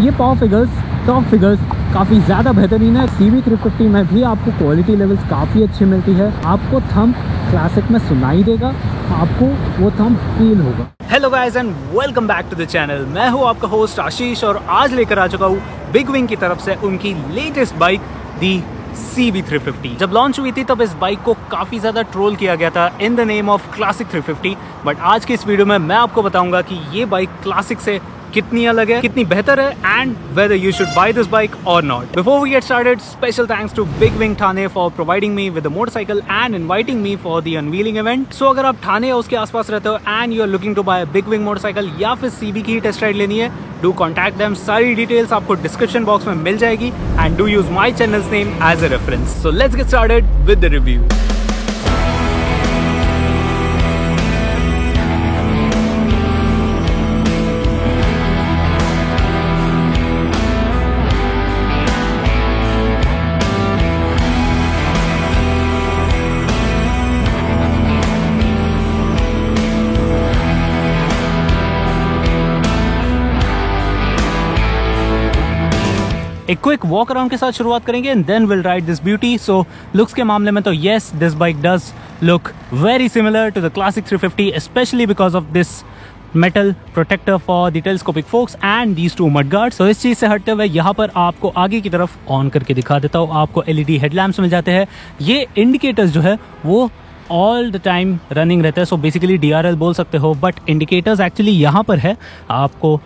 ये power figures, top figures काफ़ी ज़्यादा बेहतरीन है। CB350 में भी आपको क्वालिटी लेवल्स काफ़ी अच्छी मिलती है। आपको थंब क्लासिक में सुनाई देगा, आपको वो थंब फील होगा। Hello guys and welcome back to the channel. मैं हूँ आपका होस्ट आशीष और आज लेकर आ चुका हूँ बिग विंग की तरफ से उनकी लेटेस्ट बाइक दी CB350। जब लॉन्च हुई थी तब इस बाइक को काफ़ी ज़्यादा ट्रोल किया गया था in the name of classic 350, but आज की इस वीडियो में मैं आपको बताऊंगा कि ये बाइक क्लासिक से कितनी अलग है, कितनी बेहतर है and whether you should buy this bike और not. Before we get started, special thanks to Big Wing Thane for providing me with the motorcycle and inviting me for the unveiling event. So अगर आप ठाणे या उसके आसपास रहते हो and you are looking to buy Big Wing motorcycle या फिर CB की टेस्ट राइड लेनी है, डू कॉन्टैक्ट देम। सारी डिटेल्स आपको डिस्क्रिप्शन बॉक्स में मिल जाएगी and do use my channels name as a reference. So let's get started with the review. एक क्विक वॉक अराउंड के साथ शुरुआत करेंगे and then will ride this beauty. So looks के मामले में तो yes, this bike does look very similar to the classic 350, specially because of this metal protector for the telescopic forks and these two mud guards. तो इस चीज़ से हटते हुए यहाँ पर आपको आगे की तरफ ऑन करके दिखा देता हूँ, आपको LED हेडलैम्प्स मिल जाते हैं। ये इंडिकेटर्स जो है वो ऑल द टाइम रनिंग रहते हैं, सो बेसिकली DRL बोल सकते हो, बट इंडिकेटर्स एक्चुअली यहाँ पर है, आपको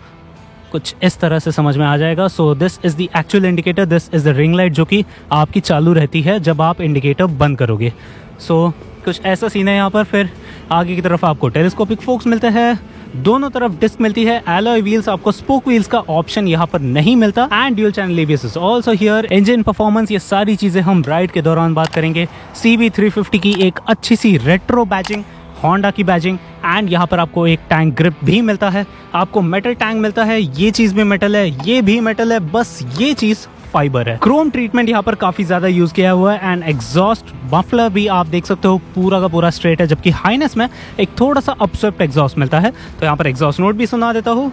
कुछ इस तरह से समझ में आ जाएगा। So this is the actual indicator, this is the ring light जो कि आपकी चालू रहती है जब आप इंडिकेटर बंद करोगे। सो कुछ ऐसा सीन है यहाँ पर। फिर आगे की तरफ आपको टेलीस्कोपिक फोक्स मिलते हैं, दोनों तरफ डिस्क मिलती है, एलॉय व्हील्स, आपको स्पोक व्हील्स का ऑप्शन यहाँ पर नहीं मिलता and dual channel ABS is also here. Engine performance, ये सारी चीज़ें हम राइड के दौरान बात करेंगे। CB350 की एक अच्छी सी रेट्रो बैजिंग, होंडा की बैजिंग एंड यहाँ पर आपको एक टैंक ग्रिप भी मिलता है, आपको मेटल टैंक मिलता है, ये चीज़ भी मेटल है, ये भी मेटल है, बस ये चीज़ फाइबर है। क्रोम ट्रीटमेंट यहाँ पर काफ़ी ज़्यादा यूज़ किया हुआ है एंड एग्जॉस्ट मफलर भी आप देख सकते हो पूरा का पूरा स्ट्रेट है, जबकि हाइनेस में एक थोड़ा सा अपस्वेप्ट एग्जॉस्ट मिलता है। तो यहाँ पर एग्जॉस्ट नोट भी सुना देता हूँ।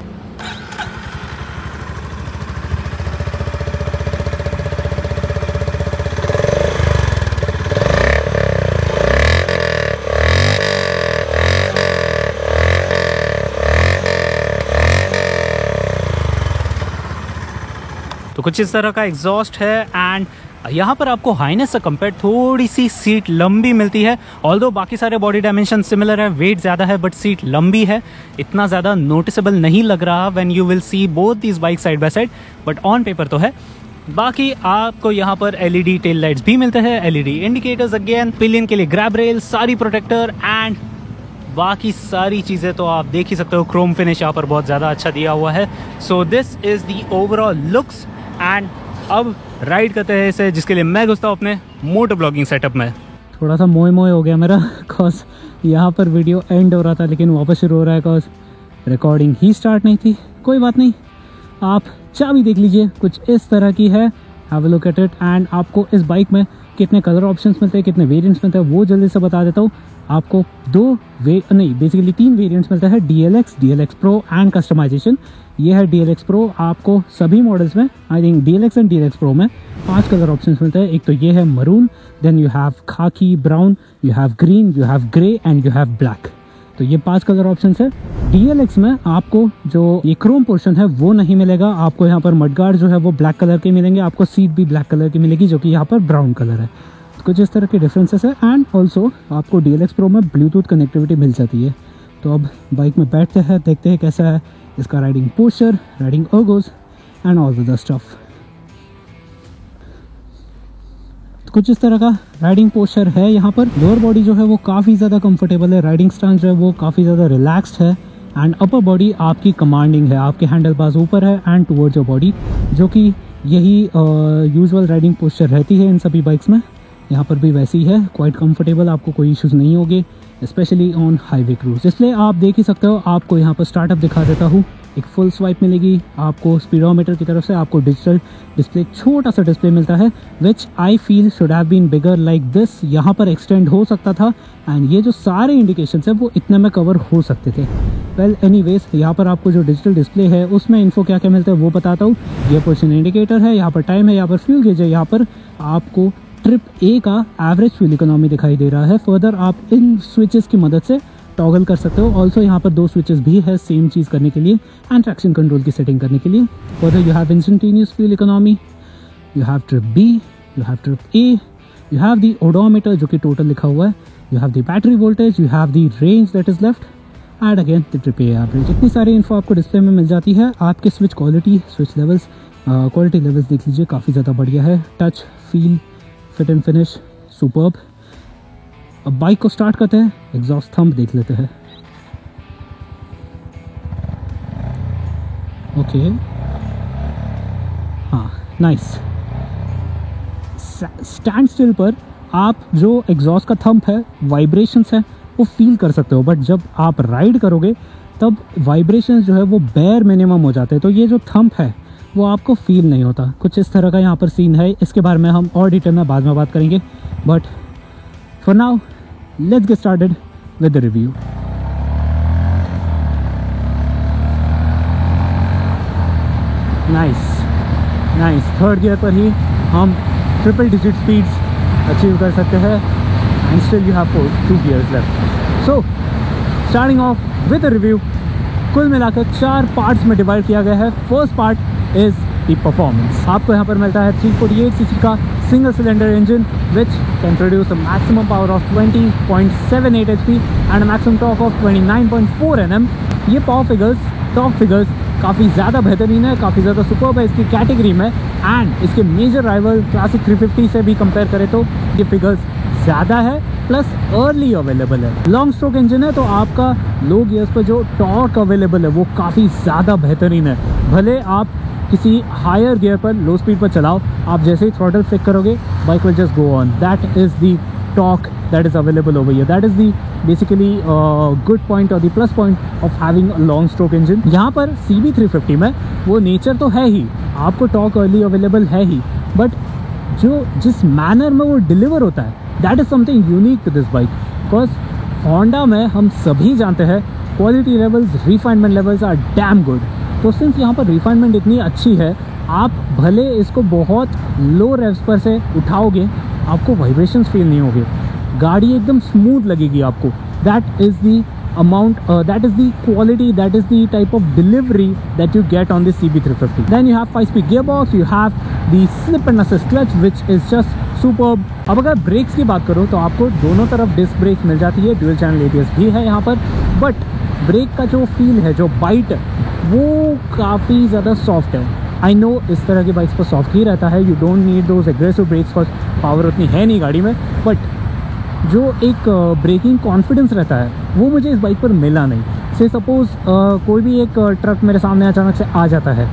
तो कुछ इस तरह का एग्जॉस्ट है एंड यहाँ पर आपको हाइनेस से कंपेयर थोड़ी सी सीट लंबी मिलती है। ऑल्दो बाकी सारे बॉडी डायमेंशन सिमिलर है, वेट ज़्यादा है, बट सीट लंबी है, इतना ज़्यादा नोटिसेबल नहीं लग रहा when you will C both these bike side by side, but on paper तो है। बाकी आपको यहाँ पर LED टेल लाइट्स भी मिलते हैं, LED इंडिकेटर्स, अगेन पिलियन के लिए ग्रैब रेल, सारी प्रोटेक्टर एंड बाकी सारी चीज़ें तो आप देख ही सकते हो। क्रोम फिनिश यहाँ पर बहुत ज़्यादा अच्छा दिया हुआ है। So this is the overall looks and अब राइड करते हैं इसे, जिसके लिए मैं घुसता हूँ अपने मोटर ब्लॉगिंग सेटअप में। थोड़ा सा मोए हो गया मेरा, कॉज यहाँ पर वीडियो एंड हो रहा था लेकिन वापस शुरू हो रहा है कॉज रिकॉर्डिंग ही स्टार्ट नहीं थी। कोई बात नहीं, आप चाबी देख लीजिए, कुछ इस तरह की है, have a look at it. And आपको इस बाइक में कितने कलर ऑप्शंस मिलते हैं, कितने वेरिएंट्स मिलते हैं, वो जल्दी से बता देता हूँ। आपको बेसिकली 3 वेरिएंट्स मिलता है, DLX, DLX Pro and customization. ये है DLX Pro, आपको सभी मॉडल्स में I think DLX and DLX Pro में 5 कलर ऑप्शंस मिलते हैं। एक तो ये है मरून, देन यू हैव खाकी brown, you have green, you have grey and you have black. तो ये 5 कलर ऑप्शंस है। DLX में आपको जो ये क्रोम पोर्शन है वो नहीं मिलेगा, आपको यहाँ पर मडगार्ड जो है वो ब्लैक कलर के मिलेंगे, आपको सीट भी ब्लैक कलर की मिलेगी जो कि यहाँ पर ब्राउन कलर है। कुछ इस तरह के डिफरेंसेस है एंड ऑल्सो आपको DLX Pro में ब्लूटूथ कनेक्टिविटी मिल जाती है। तो अब बाइक में बैठते हैं, देखते हैं कैसा है इसका riding posture, riding ergos and all the stuff. कुछ इस तरह का राइडिंग पोस्चर है यहाँ पर। लोअर बॉडी जो है वो काफ़ी ज़्यादा कंफर्टेबल है, राइडिंग स्टांस जो है वो काफ़ी ज़्यादा रिलैक्स्ड है एंड अपर बॉडी आपकी कमांडिंग है, आपके हैंडल बार्स ऊपर है एंड टुवर्ड्स योर बॉडी, जो कि यही यूजुअल राइडिंग पोस्चर रहती है इन सभी बाइक्स में। यहाँ पर भी वैसी है, क्वाइट कंफर्टेबल, आपको कोई इश्यूज़ नहीं होंगे, स्पेशली ऑन हाईवे क्रूज। इसलिए आप देख ही सकते हो, आपको यहाँ पर स्टार्टअप दिखा देता हूँ। एक फुल स्वाइप मिलेगी आपको स्पीडोमीटर की तरफ से, आपको डिजिटल डिस्प्ले, छोटा सा डिस्प्ले मिलता है which I feel should have been bigger like this. यहाँ पर एक्सटेंड हो सकता था एंड ये जो सारे इंडिकेशंस है वो इतने में कवर हो सकते थे। वेल एनीवेज, यहाँ पर आपको जो डिजिटल डिस्प्ले है उसमें इन्फो क्या क्या मिलता है वो बताता हूँ। गियर पोजीशन इंडिकेटर है, यहाँ पर टाइम है, यहाँ पर फ्यूल गेज है, यहाँ पर आपको ट्रिप ए का एवरेज फ्यूल इकोनॉमी दिखाई दे रहा है। फर्दर आप इन स्विचेस की मदद से टॉगल कर सकते हो। ऑल्सो यहाँ पर 2 स्विचेस भी है सेम चीज़ करने के लिए एंड ट्रैक्शन कंट्रोल की सेटिंग करने के लिए। Further you have instantaneous fuel economy, you have trip B, you have trip A, you have the odometer जो कि टोटल लिखा हुआ है, you have the battery voltage, you have the range that is left and again the trip A average. इतनी सारी info आपको display में मिल जाती है। आपके switch quality, switch levels, quality levels देख लीजिए, काफ़ी ज़्यादा बढ़िया है। Touch, feel, fit and finish superb. अब बाइक को स्टार्ट करते हैं, एग्जॉस्ट थंब देख लेते हैं। ओके, हाँ नाइस। स्टैंड स्टिल पर आप जो एग्जॉस्ट का थंब है, वाइब्रेशंस है वो फील कर सकते हो, बट जब आप राइड करोगे तब वाइब्रेशंस जो है वो बेयर मिनिमम हो जाते हैं, तो ये जो थंब है वो आपको फील नहीं होता। कुछ इस तरह का यहाँ पर सीन है। इसके बारे में हम और डिटेल में बाद में बात करेंगे, but for now let's get started with the review. Nice nice. Third gear पर ही हम ट्रिपल डिजिट स्पीड्स अचीव कर सकते हैं and still you have 2 gears left. So starting of with the review, कुल मिलाकर 4 पार्ट्स में डिवाइड किया गया है। First part is the performance. आपको यहाँ पर मिलता है 348 सीसी का single cylinder engine which can produce a maximum power of 20.78 HP and maximum torque of 29.4 Nm। ये पावर फिगर्स, टॉर्क फिगर्स काफ़ी ज़्यादा बेहतरीन है, काफ़ी ज़्यादा सुपर्ब है इसकी कैटेगरी में एंड इसके मेजर राइवल क्लासिक 350 से भी कंपेयर करें तो ये फिगर्स ज़्यादा है, प्लस अर्ली अवेलेबल है। लॉन्ग स्ट्रोक इंजन है तो आपका लो गियर्स पर जो टॉर्क अवेलेबल है वो काफ़ी ज़्यादा बेहतरीन है। भले आप किसी हायर गियर पर लो स्पीड पर चलाओ, आप जैसे ही थ्रॉटल फ्लिक करोगे bike will just go on. That is the torque that is available over here. That is the basically good point or the plus point of having a long stroke engine. यहाँ पर CB350 में वो nature तो है ही, आपको torque early available है ही, but जो जिस मैनर में वो डिलीवर होता है that is something unique to this bike. Because Honda में हम सभी जानते हैं quality levels, refinement levels are damn good. तो सिंस यहाँ पर रिफाइनमेंट इतनी अच्छी है, आप भले इसको बहुत लो रेव्स पर से उठाओगे आपको वाइब्रेशंस फील नहीं होगे, गाड़ी एकदम स्मूथ लगेगी आपको। That is the amount, that is the quality, that is the type of delivery that you get on this CB350. Then you have 5-speed gearbox, you have the slip and assist clutch which is just superb. अब अगर breaks की बात करो तो आपको दोनों तरफ disc brakes मिल जाती है, ड्यूल चैनल ABS भी है यहाँ पर, बट ब्रेक का जो फील है, जो बाइट है वो काफ़ी ज़्यादा सॉफ्ट है। आई नो इस तरह की बाइक्स पर सॉफ्ट ही रहता है, you don't need those aggressive brakes, पर पावर उतनी है नहीं गाड़ी में, बट जो एक ब्रेकिंग कॉन्फिडेंस रहता है वो मुझे इस बाइक पर मिला नहीं। से सपोज़ कोई भी एक ट्रक मेरे सामने अचानक से आ जाता है,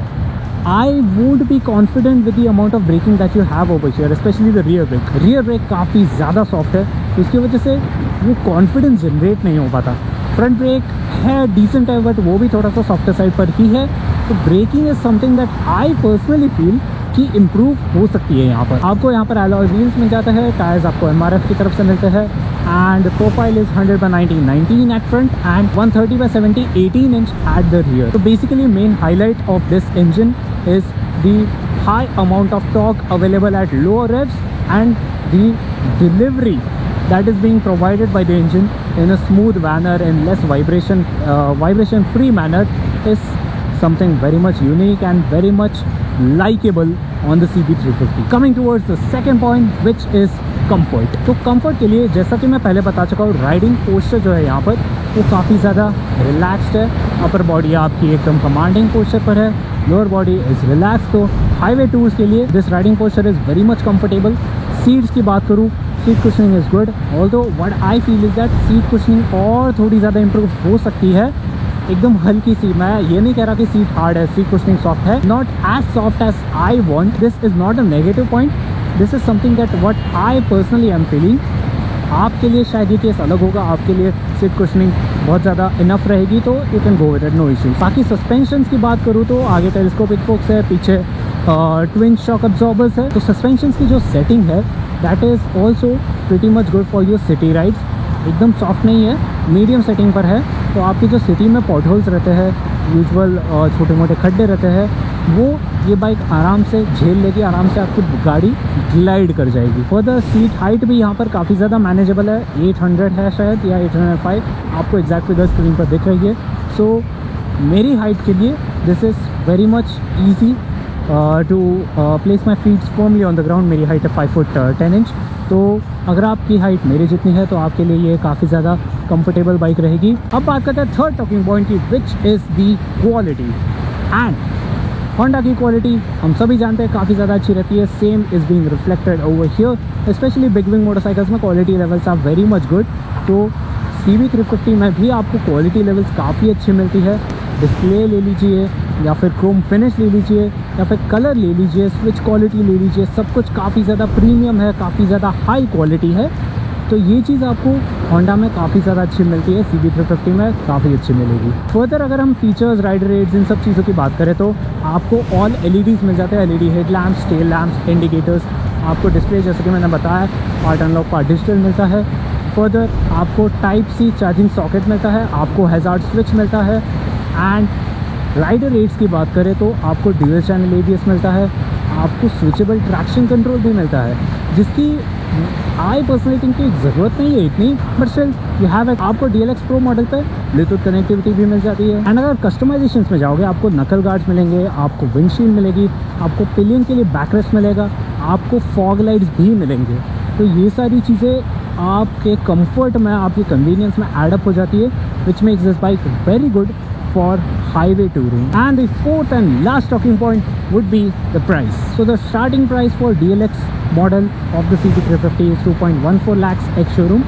I would be confident with the amount of braking that you have over here, specially the rear brake. Rear brake काफ़ी ज़्यादा सॉफ्ट है, तो इसकी वजह से वो कॉन्फिडेंस जनरेट नहीं हो पाता। फ्रंट ब्रेक है डिसेंट है, बट वो भी थोड़ा सा सॉफ्टर साइड पर ही है। तो breaking is something that I personally feel कि इम्प्रूव हो सकती है। यहाँ पर आपको यहाँ पर अलॉय व्हील्स मिल जाता है, टायर्स आपको MRF की तरफ से मिलते हैं and profile is 100/90 at front and 130/70 18 inch at the rear. तो basically main highlight of this engine is the high amount of torque available at lower revs and the delivery that is being provided by the engine in a smooth manner and less vibration free manner is something very much unique and very much likeable on the CB350. Coming towards the second point which is comfort. तो comfort के लिए जैसा कि मैं पहले बता चुका हूँ, राइडिंग पोस्चर जो है यहाँ पर वो काफ़ी ज़्यादा रिलैक्स्ड है। अपर बॉडी आपकी एकदम कमांडिंग पोस्चर पर है, लोअर बॉडी इज़ रिलैक्स। तो हाईवे टूर्स के लिए this riding posture is very much comfortable. Seats की बात करूँ, seat cushioning is good, although what I feel is that seat cushioning और थोड़ी ज़्यादा इम्प्रूव हो सकती है। एकदम हल्की सी, मैं ये नहीं कह रहा कि सीट हार्ड है, सीट कुशनिंग सॉफ्ट है, not as soft as I want. This is not a negative point, this is something that what I personally am feeling. आपके लिए शायद ये केस अलग होगा, आपके लिए सीट कुशनिंग बहुत ज़्यादा इनफ रहेगी तो you can go with it, no issues. बाकी सस्पेंशन की बात करूँ तो आगे टेलीस्कोपिक फोक्स है, पीछे ट्विन शॉक अब्जॉर्बर्स है। तो सस्पेंशन की जो सेटिंग है that is also pretty much good for your city rides. एकदम सॉफ्ट नहीं है, मीडियम सेटिंग पर है। तो आपकी जो सिटी में पॉट होल्स रहते हैं, यूजुअल छोटे मोटे खड्डे रहते हैं, वो ये बाइक आराम से झेल लेगी, आराम से आपकी गाड़ी ग्लाइड कर जाएगी। फर्दर सीट हाइट भी यहाँ पर काफ़ी ज़्यादा मैनेजेबल है, 800 है शायद या 805, आपको एग्जैक्ट फिगर स्क्रीन पर दिख रही है। सो मेरी हाइट के लिए this is very much easy to place my feet firmly on the ground. मेरी हाइट है 5 फुट 10 इंच। तो अगर आपकी हाइट मेरी जितनी है तो आपके लिए ये काफ़ी ज़्यादा कंफर्टेबल बाइक रहेगी। अब बात करते हैं थर्ड टॉकिंग पॉइंट की, which is the quality. And Honda की क्वालिटी हम सभी जानते हैं काफ़ी ज़्यादा अच्छी रहती है। Same is being reflected over here, specially Big Wing motorcycles में quality levels are very much good. तो CB350 में भी आपको क्वालिटी लेवल्स काफ़ी अच्छी मिलती है। डिस्प्ले ले लीजिए या फिर क्रोम फिनिश ले लीजिए या फिर कलर ले लीजिए, स्विच क्वालिटी ले लीजिए, सब कुछ काफ़ी ज़्यादा प्रीमियम है, काफ़ी ज़्यादा हाई क्वालिटी है। तो ये चीज़ आपको होंडा में काफ़ी ज़्यादा अच्छी मिलती है, CB350 में काफ़ी अच्छी मिलेगी। फर्दर अगर हम फीचर्स, राइडर रेट्स, इन सब चीज़ों की बात करें तो आपको ऑल LEDs मिल जाते हैं, LED head lamps, tail lamps, indicators. आपको डिस्प्ले जैसे कि मैंने बताया पार्ट अनलॉक, पार्ट डिजिटल मिलता है। फर्दर आपको Type-C चार्जिंग सॉकेट मिलता है, आपको हैज़ार्ड स्विच मिलता है। एंड राइडर रेट्स की बात करें तो आपको ड्यूअल चैनल ABS मिलता है, आपको स्विचेबल ट्रैक्शन कंट्रोल भी मिलता है, जिसकी आई पर्सनली थिंक की ज़रूरत नहीं है इतनी, but still you have it. आपको DLX Pro मॉडल पे ब्लूटूथ कनेक्टिविटी भी मिल जाती है। एंड अगर कस्टमाइजेशन में जाओगे आपको नकल गार्ड्स मिलेंगे, आपको विंडशील्ड मिलेगी, आपको पिलियन के लिए बैकरेस्ट मिलेगा, आपको फॉग लाइट्स भी मिलेंगे। तो ये सारी चीज़ें आपके कंफर्ट में, आपकी कन्वीनियंस में एडअप हो जाती है, which makes this bike very good for highway touring. And the fourth and last talking point would be the price. So the starting price for DLX model of the CB350 is 2.14 lakhs ex showroom,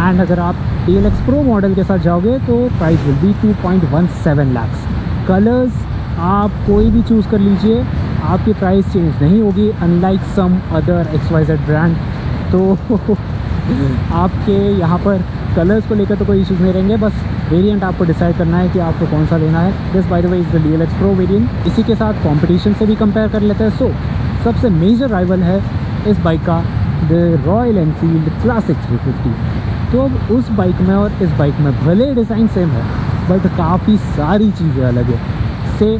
and अगर आप DLX Pro model के साथ जाओगे तो price will be 2.17 lakhs. Colours आप कोई भी choose कर लीजिए, आपकी प्राइस चेंज नहीं होगी, unlike some other XYZ brand. तो आपके यहाँ पर कलर्स को लेकर तो कोई इश्यूज़ नहीं रहेंगे, बस वेरिएंट आपको डिसाइड करना है कि आपको कौन सा लेना है। This by the way is the DLX Pro variant. इसी के साथ कंपटीशन से भी कंपेयर कर लेते हैं। सो सबसे मेजर राइवल है इस बाइक का द रॉयल एनफील्ड क्लासिक 350। तो अब उस बाइक में और इस बाइक में भले डिज़ाइन सेम है बट काफ़ी सारी चीज़ें अलग है। से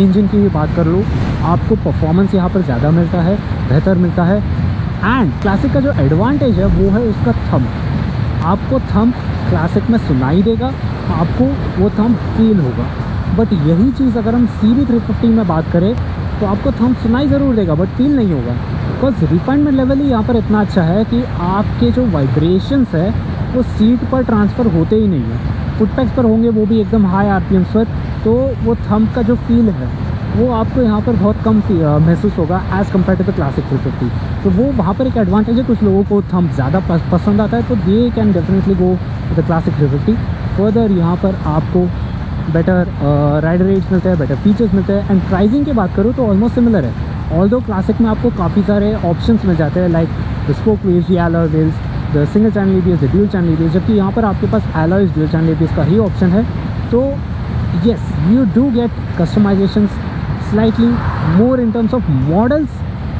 इंजन की भी बात कर लूँ, आपको परफॉर्मेंस यहाँ पर ज़्यादा मिलता है, बेहतर मिलता है। एंड क्लासिक का जो एडवांटेज है वो है उसका थंब। आपको थंब क्लासिक में सुनाई देगा, आपको वो थंब फील होगा। बट यही चीज़ अगर हम CB350 में बात करें तो आपको थंब सुनाई ज़रूर देगा बट फील नहीं होगा, बिकॉज रिफाइनमेंट लेवल ही यहाँ पर इतना अच्छा है कि आपके जो वाइब्रेशंस है वो सीट पर ट्रांसफ़र होते ही नहीं है। फुटपैक्स पर होंगे वो भी एकदम हाई RPMs पर, तो वो थंब का जो फील है वो आपको यहाँ पर बहुत कम महसूस होगा as compare to the classic 350। तो वो वहाँ पर एक एडवांटेज है। कुछ लोगों को थंब ज़्यादा पसंद आता है तो they can definitely go the classic 350। Further यहाँ पर आपको बेटर राइडर रेट्स मिलते हैं, बेटर फीचर्स मिलते हैं। एंड प्राइसिंग की बात करूँ तो ऑलमोस्ट सिमिलर है, ऑल्दो क्लासिक में आपको काफ़ी सारे ऑप्शंस मिल जाते हैं, like the spoke wheels, the alloy wheels, the single channel ABS, the dual channel ABS, जबकि यहाँ पर आपके पास एलॉयज, ड्यूल चैनल ABS का ही ऑप्शन है। तो yes, you do get customisations slightly more in terms of models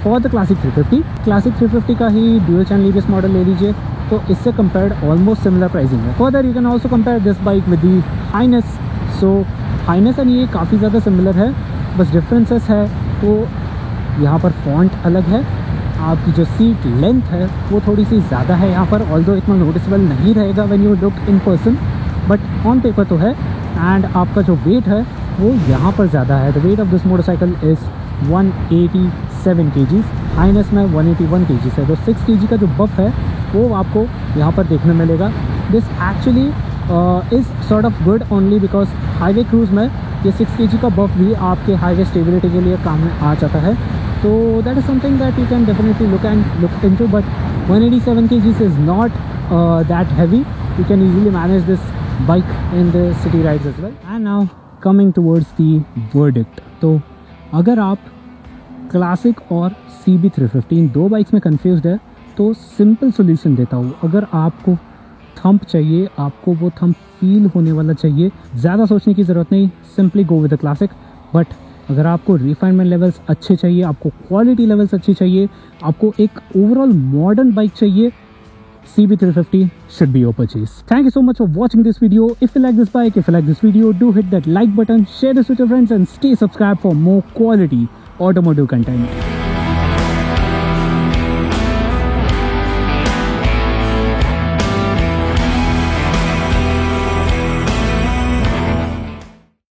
for the classic 350। Classic 350 का ही dual channel ABS model ले लीजिए तो इससे कंपेयर्ड ऑलमोस्ट सिमिलर प्राइसिंग है। Further you can also compare this bike with the Highness. So Highness and ये काफ़ी ज़्यादा similar है, बस डिफरेंसेस है। तो यहाँ पर फॉन्ट अलग है, आपकी जो सीट लेंथ है वो थोड़ी सी ज़्यादा है यहाँ पर, ऑल्दो इतना नोटिसेबल नहीं रहेगा when you look in person, but on paper तो है। एंड आपका जो वेट है वो यहाँ पर ज़्यादा है। The weight of this motorcycle is 187 kgs, Highness में 181 kgs है। तो 6 kg का जो बफ है वो आपको यहाँ पर देखने मिलेगा। This actually is sort of good only because highway cruise में ये 6 kg का बफ भी आपके हाईवे स्टेबिलिटी के लिए काम में आ जाता है। तो that is something that you can definitely look into, but 187 kgs is not that heavy. You can easily manage this bike in the city rides as well. And now coming towards the verdict, तो अगर आप classic और CB350 इन दो bikes में confused है तो simple solution देता हूँ। अगर आपको थंप चाहिए, आपको वो थंप फील होने वाला चाहिए। ज़्यादा सोचने की ज़रूरत नहीं, simply go with the classic. But अगर आपको रिफाइनमेंट लेवल्स अच्छे चाहिए, आपको क्वालिटी लेवल्स अच्छी चाहिए, आपको एक ओवरऑल मॉडर्न बाइक चाहिए, CB350 should be your purchase. Thank you so much for watching this video. If you like this bike, if you like this video, do hit that like button, share this with your friends and stay subscribed for more quality automotive content.